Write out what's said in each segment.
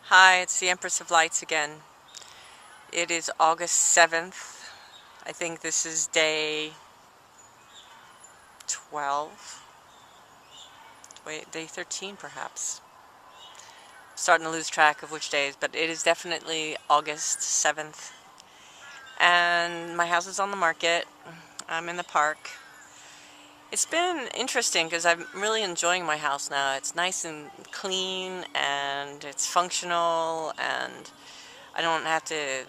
Hi, it's the Empress of Lights again. It is August 7th. I think this is day 12. Wait, day 13 perhaps. Starting to lose track of which days, but it is definitely August 7th. And my house is on the market. I'm in the park. It's been interesting because I'm really enjoying my house now. It's nice and clean and it's functional, and I don't have to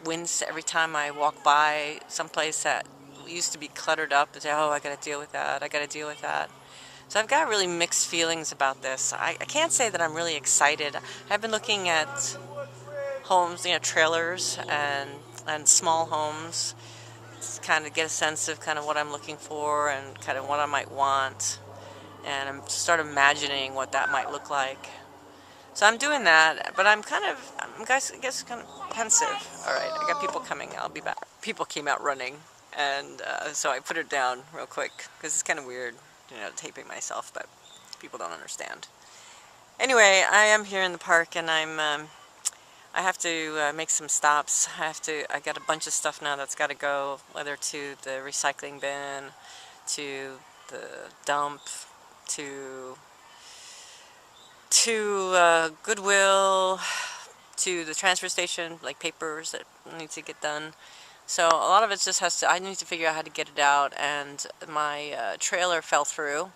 wince every time I walk by someplace that used to be cluttered up and say, oh, I gotta deal with that, I gotta deal with that. So I've got really mixed feelings about this. I can't say that I'm really excited. I've been looking at homes, trailers and small homes, to kind of get a sense of kind of what I'm looking for and kind of what I might want. And I'm start imagining what that might look like. So I'm doing that, but I guess kind of pensive. All right, I got people coming. I'll be back. People came out running, and so I put it down real quick because it's kind of weird, taping myself, but people don't understand. Anyway, I am here in the park, and I have to make some stops. I got a bunch of stuff now that's got to go, whether to the recycling bin, to the dump, to Goodwill, to the transfer station, like papers that need to get done. So a lot of it just I need to figure out how to get it out, and my trailer fell through.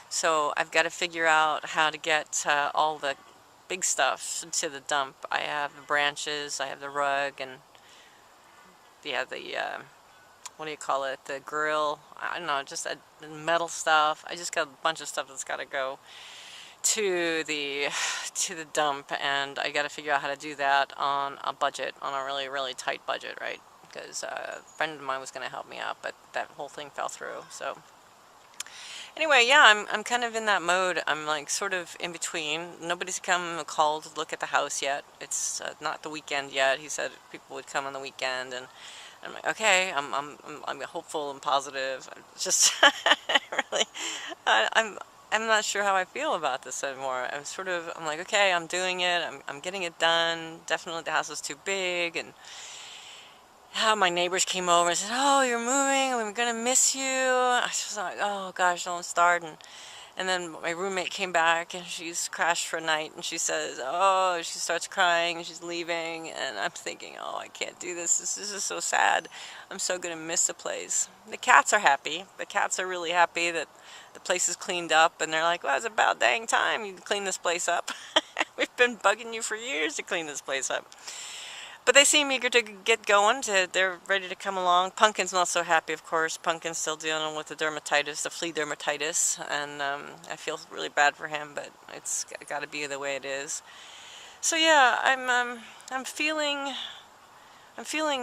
So I've got to figure out how to get all the big stuff to the dump. I have the branches, I have the rug, and yeah, what do you call it, the grill, I don't know, just metal stuff. I just got a bunch of stuff that's got to go to the dump, and I got to figure out how to do that on a budget, on a really, really tight budget, right? Because a friend of mine was going to help me out, but that whole thing fell through. So anyway, yeah, I'm kind of in that mode. I'm like sort of in between. Nobody's come called to look at the house yet. It's not the weekend yet. He said people would come on the weekend, and I'm like, okay, I'm hopeful and positive. I'm just really, I'm not sure how I feel about this anymore. I'm like, okay, I'm doing it. I'm getting it done. Definitely the house is too big, and how my neighbors came over and said, oh, you're moving, we're gonna miss you. I was like, oh gosh, don't start. And then my roommate came back, and she's crashed for a night, and she says, oh, she starts crying, and she's leaving, and I'm thinking, oh, I can't do this. This is so sad. I'm so gonna miss the place. The cats are happy. The cats are really happy that the place is cleaned up, and they're like, well, it's about dang time you clean this place up. We've been bugging you for years to clean this place up. But they seem eager to get going. They're ready to come along. Pumpkin's not so happy, of course. Pumpkin's still dealing with the dermatitis, the flea dermatitis, and I feel really bad for him, but it's got to be the way it is. So yeah, I'm feeling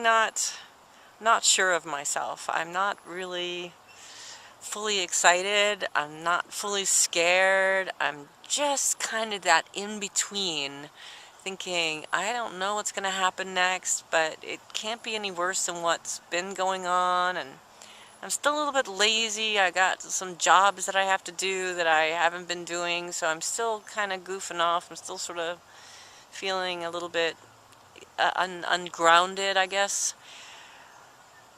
not sure of myself. I'm not really fully excited. I'm not fully scared. I'm just kind of that in between, thinking, I don't know what's going to happen next, but it can't be any worse than what's been going on. And I'm still a little bit lazy. I got some jobs that I have to do that I haven't been doing, so I'm still kind of goofing off. I'm still sort of feeling a little bit ungrounded, I guess.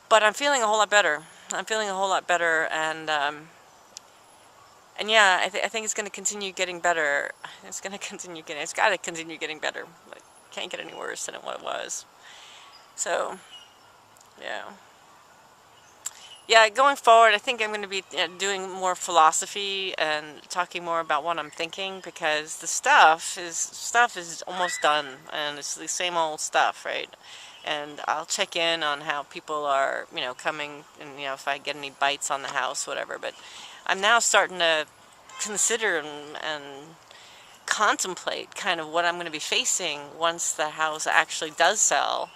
But I'm feeling a whole lot better. I'm feeling a whole lot better, and yeah, I think it's going to continue getting better. It's got to continue getting better. It can't get any worse than what it was. So, yeah. Yeah, going forward, I think I'm going to be doing more philosophy and talking more about what I'm thinking, because the stuff is almost done, and it's the same old stuff, right? And I'll check in on how people are, coming, and if I get any bites on the house, whatever. But I'm now starting to consider and contemplate kind of what I'm going to be facing once the house actually does sell.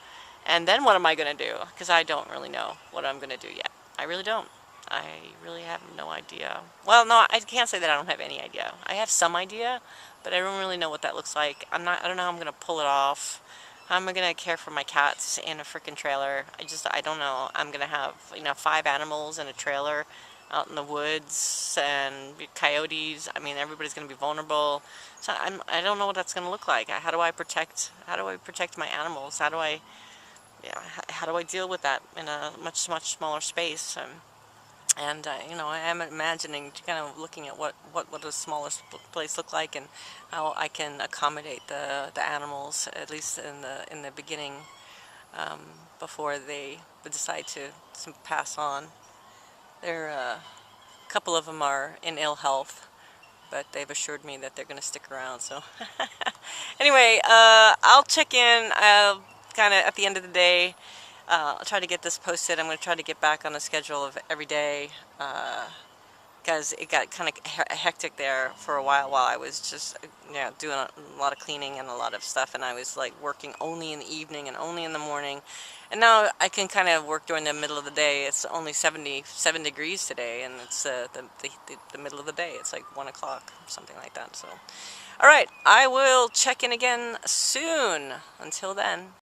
And then what am I going to do? Because I don't really know what I'm going to do yet. I really don't. I really have no idea. Well, no, I can't say that I don't have any idea. I have some idea, but I don't really know what that looks like. I don't know how I'm going to pull it off. How am I going to care for my cats in a freaking trailer? I don't know. I'm going to have, 5 animals in a trailer. out in the woods, and coyotes. I mean, everybody's going to be vulnerable. So I don't know what that's going to look like. How do I protect my animals? Yeah, how do I deal with that in a much smaller space? And you know, I am imagining, kind of looking at what does smallest place look like, and how I can accommodate the animals, at least in the beginning, um, before they decide to pass on. A couple of them are in ill health, but they've assured me that they're going to stick around. So anyway, I'll check in kind of at the end of the day. I'll try to get this posted. I'm going to try to get back on the schedule of every day, because it got kind of hectic there for a while I was just, you know, doing a lot of cleaning and a lot of stuff, and I was like working only in the evening and only in the morning. And now I can kind of work during the middle of the day. It's only 77 degrees today, and it's the middle of the day. It's like 1 o'clock, something like that. So, all right, I will check in again soon. Until then.